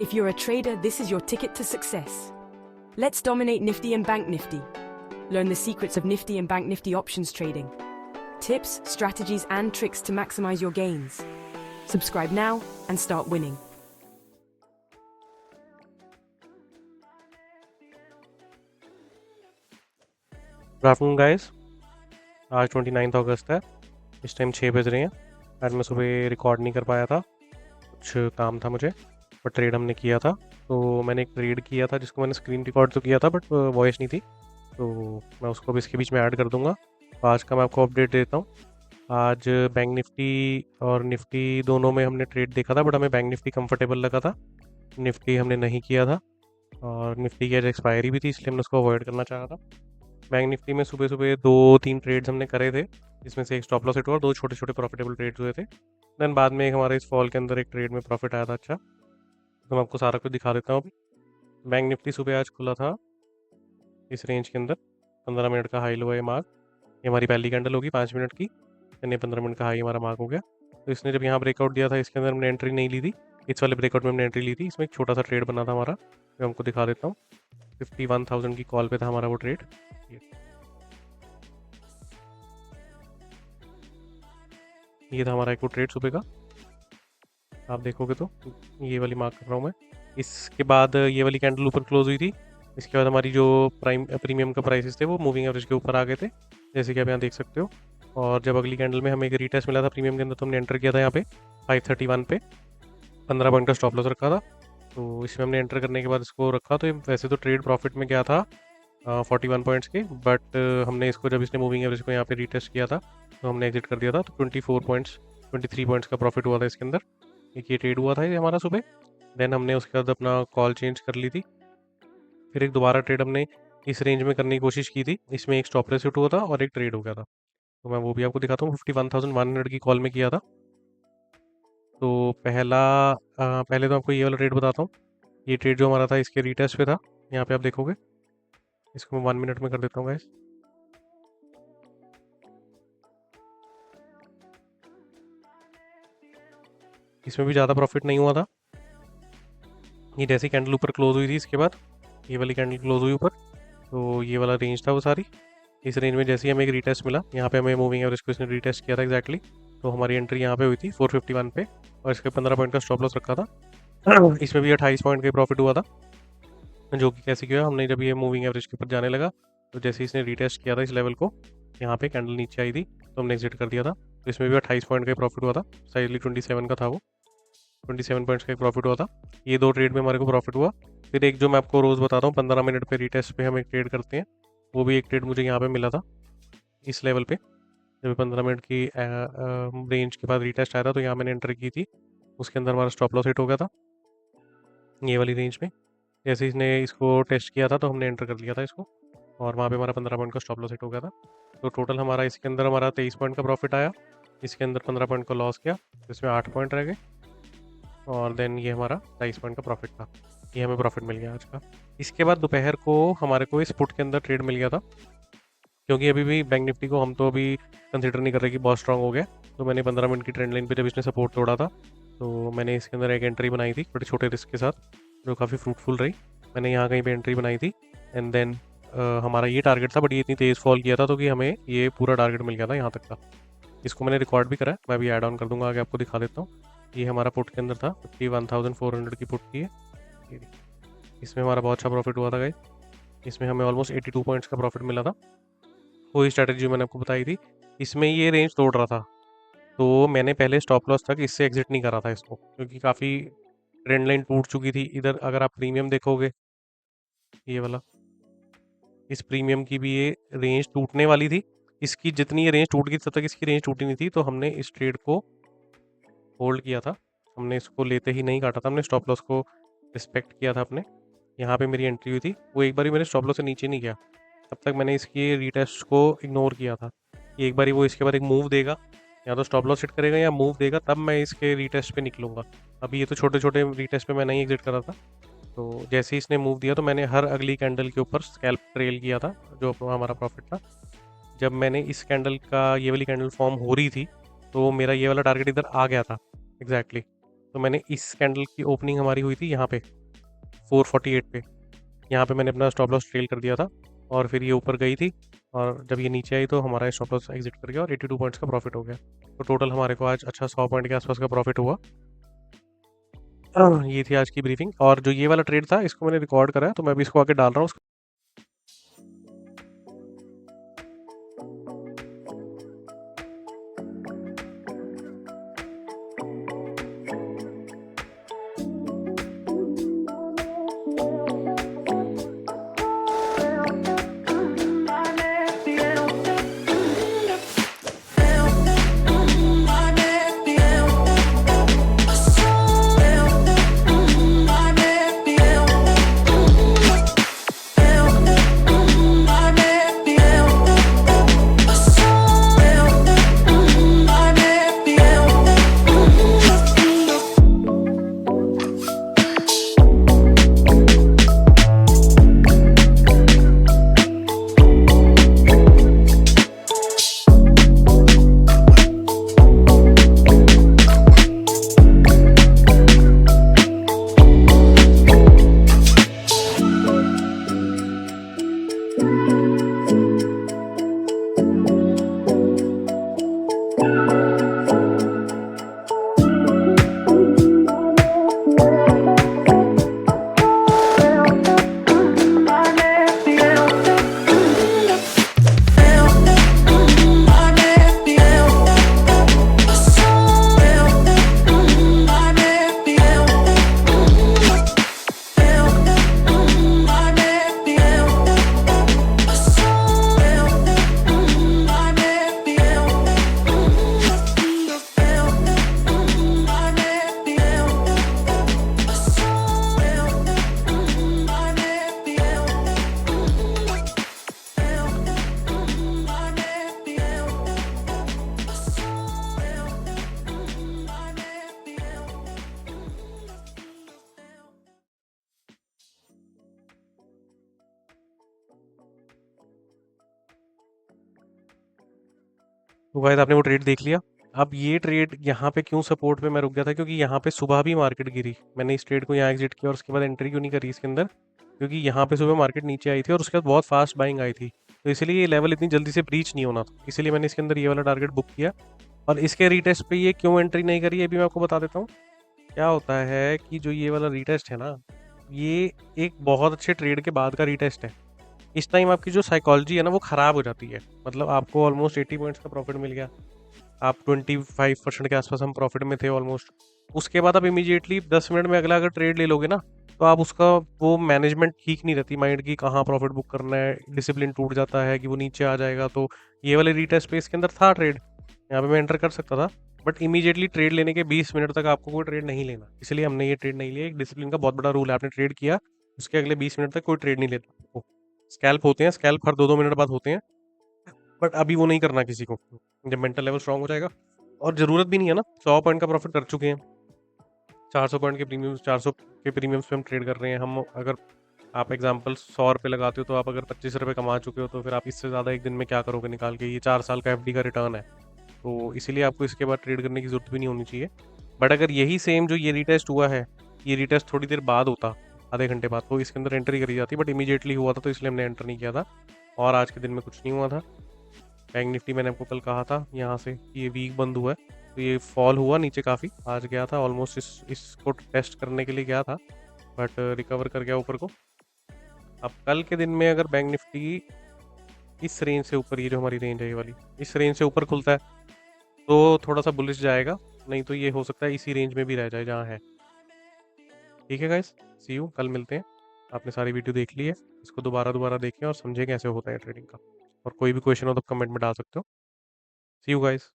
If you're a trader, this is your ticket to success. Let's dominate Nifty and Bank Nifty. Learn the secrets of Nifty and Bank Nifty options trading. Tips, strategies, and tricks to maximize your gains. Subscribe now and start winning. Good afternoon guys. आज 29 अगस्त है। इस time 6 बज रहे हैं। आज मैं सुबह record नहीं कर पाया था, कुछ काम था मुझे, बट ट्रेड हमने किया था। तो मैंने एक ट्रेड किया था जिसको मैंने स्क्रीन रिकॉर्ड तो किया था, बट वॉइस नहीं थी, तो मैं उसको भी इसके बीच में ऐड कर दूंगा। तो आज का मैं आपको अपडेट देता हूँ। आज बैंक निफ्टी और निफ्टी दोनों में हमने ट्रेड देखा था, बट हमें बैंक निफ्टी कंफर्टेबल लगा था, निफ्टी हमने नहीं किया था। और निफ्टी की आज एक्सपायरी भी थी, इसलिए हमने उसको अवॉइड करना चाहा था। बैंक निफ्टी में सुबह सुबह 2-3 ट्रेड्स हमने करे थे, जिसमें से एक स्टॉप लॉस हिट हुआ और 2 छोटे छोटे प्रॉफिटेबल ट्रेड्स हुए थे। देन बाद में एक हमारे इस फॉल के अंदर एक ट्रेड में प्रॉफिट आया था अच्छा, तो मैं आपको सारा कुछ दिखा देता हूँ अभी। बैंक निफ्टी सुबह आज खुला था इस रेंज के अंदर, 15 मिनट का हाई लो है मार्क। ये हमारी पहली कैंडल होगी 5 मिनट की, यानी 15 मिनट का हाई हमारा मार्क हो गया। तो इसने जब यहाँ ब्रेकआउट दिया था, इसके अंदर हमने एंट्री नहीं ली थी, इस वाले ब्रेकआउट में हमने एंट्री ली थी। इसमें एक छोटा सा ट्रेड बना था हमारा, मैं आपको दिखा देता हूँ। 51,000 की कॉल पे था हमारा वो ट्रेड। ये था हमारा एक ट्रेड सुबह का, आप देखोगे तो ये वाली मार्क कर रहा हूँ मैं। इसके बाद ये वाली कैंडल ऊपर क्लोज हुई थी। इसके बाद हमारी जो प्रीमियम का प्राइसेस थे वो मूविंग एवरेज के ऊपर आ गए थे, जैसे कि आप यहाँ देख सकते हो। और जब अगली कैंडल में हमें एक रीटेस्ट मिला था प्रीमियम के अंदर, तो हमने एंटर किया था यहाँ पे 531 पे, 15 पॉइंट का स्टॉप लॉस रखा था। तो इसमें हमने एंटर करने के बाद इसको रखा, तो वैसे तो ट्रेड प्रॉफिट में गया था 41 पॉइंट्स के, बट हमने इसको जब इसने मूविंग एवरेज को यहाँ पे रीटेस्ट किया था, तो हमने एग्जिट कर दिया था। तो 23 पॉइंट्स का प्रॉफिट हुआ था इसके अंदर। एक ये ट्रेड हुआ था ये हमारा सुबह। देन हमने उसके बाद अपना कॉल चेंज कर ली थी। फिर एक दोबारा ट्रेड हमने इस रेंज में करने की कोशिश की थी, इसमें एक स्टॉप लॉस हिट हुआ था और एक ट्रेड हो गया था। तो मैं वो भी आपको दिखाता हूँ। 51,100 की कॉल में किया था। तो पहले तो आपको ये वाला ट्रेड बताता हूँ। ये ट्रेड जो हमारा था इसके रीटेस्ट पे था, यहाँ पे आप देखोगे। इसको मैं 1 मिनट में कर देता हूँ गाइस। इसमें भी ज़्यादा प्रॉफिट नहीं हुआ था। ये जैसी कैंडल ऊपर क्लोज हुई थी, इसके बाद ये वाली कैंडल क्लोज हुई ऊपर, तो ये वाला रेंज था वो सारी। इस रेंज में जैसे ही हमें एक रीटेस्ट मिला, यहाँ पे हमें मूविंग एवरेज को इसने रीटेस्ट किया था एग्जैक्टली। तो हमारी एंट्री यहाँ पे हुई थी 451 पे, और इसके 15 पॉइंट का स्टॉप लॉस रखा था। इसमें भी 28 पॉइंट का प्रॉफिट हुआ था, जो कि कैसे किया हमने, जब ये मूविंग एवरेज के ऊपर जाने लगा, तो जैसे इसने रीटेस्ट किया था इस लेवल को, यहाँ पे कैंडल नीचे आई थी, तो हमने एग्जिट कर दिया था। तो इसमें भी 28 पॉइंट का प्रॉफिट हुआ था, साइडली 27 का था वो, 27 पॉइंट्स का एक प्रॉफिट हुआ था। ये 2 ट्रेड में हमारे को प्रॉफिट हुआ। फिर एक जो मैं आपको रोज़ बताता हूँ, 15 मिनट पे रीटेस्ट पे हम एक ट्रेड करते हैं, वो भी एक ट्रेड मुझे यहाँ पे मिला था इस लेवल पे। जब 15 मिनट की रेंज के बाद रीटेस्ट आया था, तो यहाँ मैंने एंटर की थी। उसके अंदर हमारा स्टॉप लॉस हिट हो गया था ये वाली रेंज में। जैसे इसने इसको टेस्ट किया था, तो हमने एंटर कर लिया था इसको, और वहाँ पे हमारा 15 पॉइंट का स्टॉप लॉस हिट हो गया था। तो टोटल हमारा इसके अंदर हमारा 23 पॉइंट का प्रॉफिट आया, इसके अंदर 15 पॉइंट का लॉस किया, इसमें 8 पॉइंट रह गए, और देन ये हमारा 23 पॉइंट का प्रॉफिट था। ये हमें प्रॉफिट मिल गया आज का। इसके बाद दोपहर को हमारे को इस पुट के अंदर ट्रेड मिल गया था, क्योंकि अभी भी बैंक निफ्टी को हम तो अभी कंसिडर नहीं कर रहे कि बहुत स्ट्रांग हो गया। तो मैंने 15 मिनट की ट्रेंड लाइन पे जब इसने सपोर्ट तोड़ा था, तो मैंने इसके अंदर एक एंट्री बनाई थी छोटे छोटे रिस्क के साथ, जो काफ़ी फ्रूटफुल रही। मैंने यहाँ कहीं पे एंट्री बनाई थी, एंड देन हमारा ये टारगेट था, बट ये इतनी तेज़ फॉल किया था, तो कि हमें ये पूरा टारगेट मिल गया था यहाँ तक का। इसको मैंने रिकॉर्ड भी करा है, मैं भी ऐड ऑन कर दूंगा, आगे आपको दिखा देता हूँ। ये हमारा पुट के अंदर था, 51,400 की पुट की है। इसमें हमारा बहुत अच्छा प्रॉफिट हुआ था गाइस। इसमें हमें ऑलमोस्ट 82 पॉइंट्स का प्रॉफिट मिला था। वही स्ट्रैटेजी मैंने आपको बताई थी। इसमें ये रेंज तोड़ रहा था, तो मैंने पहले स्टॉप लॉस तक इससे एग्जिट नहीं करा था इसको, क्योंकि काफ़ी ट्रेंड लाइन टूट चुकी थी। इधर अगर आप प्रीमियम देखोगे, ये वाला, इस प्रीमियम की भी ये रेंज टूटने वाली थी। इसकी जितनी ये रेंज टूट गई, तब तक इसकी रेंज टूटी नहीं थी, तो हमने इस ट्रेड को होल्ड किया था। हमने इसको लेते ही नहीं काटा था, हमने स्टॉप लॉस को रिस्पेक्ट किया था अपने। यहाँ पे मेरी एंट्री हुई थी, वो एक बार मैंने स्टॉप लॉस से नीचे नहीं गया, तब तक मैंने इसकी रीटेस्ट को इग्नोर किया था। एक बार वो इसके बाद एक मूव देगा, या तो स्टॉप लॉस हिट करेगा या मूव देगा, तब मैं इसके रीटेस्ट पे निकलूंगा। अभी ये तो छोटे छोटे रीटेस्ट पे मैं नहीं एग्जिट करा था। तो जैसे ही इसने मूव दिया, तो मैंने हर अगली कैंडल के ऊपर स्कैल्प ट्रेल किया था, जो हमारा प्रॉफिट था। जब मैंने इस कैंडल का, ये वाली कैंडल फॉर्म हो रही थी, तो मेरा ये वाला टारगेट इधर आ गया था एग्जैक्टली। तो मैंने इस कैंडल की ओपनिंग हमारी हुई थी यहाँ पे 448 पे, यहाँ पे मैंने अपना स्टॉप लॉस ट्रेल कर दिया था और फिर ये ऊपर गई थी और जब ये नीचे आई तो हमारा स्टॉप लॉस एग्जिट कर गया और 82 पॉइंट्स का प्रॉफिट हो गया। तो टोटल हमारे को आज अच्छा 100 पॉइंट के आसपास का प्रॉफिट हुआ। ये थी आज की ब्रीफिंग और जो ये वाला ट्रेड था इसको मैंने रिकॉर्ड करा है तो मैं अभी इसको आके डाल रहा हूँ। तो गाइस आपने वो ट्रेड देख लिया। अब ये ट्रेड यहाँ पे क्यों सपोर्ट पे मैं रुक गया था, क्योंकि यहाँ पे सुबह भी मार्केट गिरी। मैंने इस ट्रेड को यहाँ एग्जिट किया और उसके बाद एंट्री क्यों नहीं करी इसके अंदर, क्योंकि यहाँ पे सुबह मार्केट नीचे आई थी और उसके बाद बहुत फास्ट बाइंग आई थी, तो इसलिए ये लेवल इतनी जल्दी से ब्रीच नहीं होना था, इसलिए मैंने इसके अंदर ये वाला टारगेट बुक किया। और इसके रीटेस्ट पे ये क्यों एंट्री नहीं करी ये भी मैं आपको बता देता हूँ। क्या होता है कि जो ये वाला रीटेस्ट है ना, ये एक बहुत अच्छे ट्रेड के बाद का रीटेस्ट है। इस टाइम आपकी जो साइकोलॉजी है ना वो ख़राब हो जाती है। मतलब आपको ऑलमोस्ट 80 पॉइंट्स का प्रॉफिट मिल गया, आप 25% के आसपास हम प्रॉफिट में थे ऑलमोस्ट। उसके बाद आप इमीडिएटली 10 मिनट में अगला अगर ट्रेड ले लोगे ना, तो आप उसका वो मैनेजमेंट ठीक नहीं रहती माइंड की, कहाँ प्रॉफिट बुक करना है, डिसिप्लिन टूट जाता है कि वो नीचे आ जाएगा। तो ये वाले रीटेस्ट पे इसके अंदर था ट्रेड, यहाँ पे मैं एंटर कर सकता था, बट इमीडिएटली ट्रेड लेने के 20 मिनट तक आपको कोई ट्रेड नहीं लेना, इसलिए हमने ये ट्रेड नहीं लिया। एक डिसिप्लिन का बहुत बड़ा रूल है, आपने ट्रेड किया उसके अगले 20 मिनट तक कोई ट्रेड नहीं लेता। स्कैल्प होते हैं, स्कैल्प हर 2-2 मिनट बाद होते हैं, बट अभी वो नहीं करना किसी को। जब मेंटल लेवल स्ट्रांग हो जाएगा, और ज़रूरत भी नहीं है ना, 100 पॉइंट का प्रॉफिट कर चुके हैं, 400 पॉइंट के प्रीमियम्स, 400 के प्रीमियम्स पे हम ट्रेड कर रहे हैं। हम अगर आप एग्जांपल 100 रुपये लगाते हो तो आप अगर 25 रुपये कमा चुके हो, तो फिर आप इससे ज़्यादा एक दिन में क्या करोगे निकाल के। ये 4 साल का एफडी का रिटर्न है, तो इसीलिए आपको इसके बाद ट्रेड करने की ज़रूरत भी नहीं होनी चाहिए। बट अगर यही सेम जो ये रीटेस्ट हुआ है, ये रीटेस्ट थोड़ी देर बाद होता, आधे घंटे बाद, तो इसके अंदर एंट्री करी जाती, बट इमीडिएटली हुआ था तो इसलिए हमने एंटर नहीं किया था। और आज के दिन में कुछ नहीं हुआ था। बैंक निफ्टी मैंने आपको कल कहा था यहाँ से ये वीक बंद हुआ है, तो ये फॉल हुआ नीचे काफ़ी, आज गया था ऑलमोस्ट इसको टेस्ट करने के लिए गया था, बट रिकवर कर गया ऊपर को। अब कल के दिन में अगर बैंक निफ्टी इस रेंज से ऊपर, ये जो हमारी रेंज है ये वाली, इस रेंज से ऊपर खुलता है तो थोड़ा सा बुलिश जाएगा, नहीं तो ये हो सकता है इसी रेंज में भी रह जाए जहाँ है। ठीक है गाइस, सी यू, कल मिलते हैं। आपने सारी वीडियो देख ली है, इसको दोबारा देखें और समझें कैसे होता है ट्रेडिंग का, और कोई भी क्वेश्चन हो तो कमेंट में डाल सकते हो। सी यू गाइस।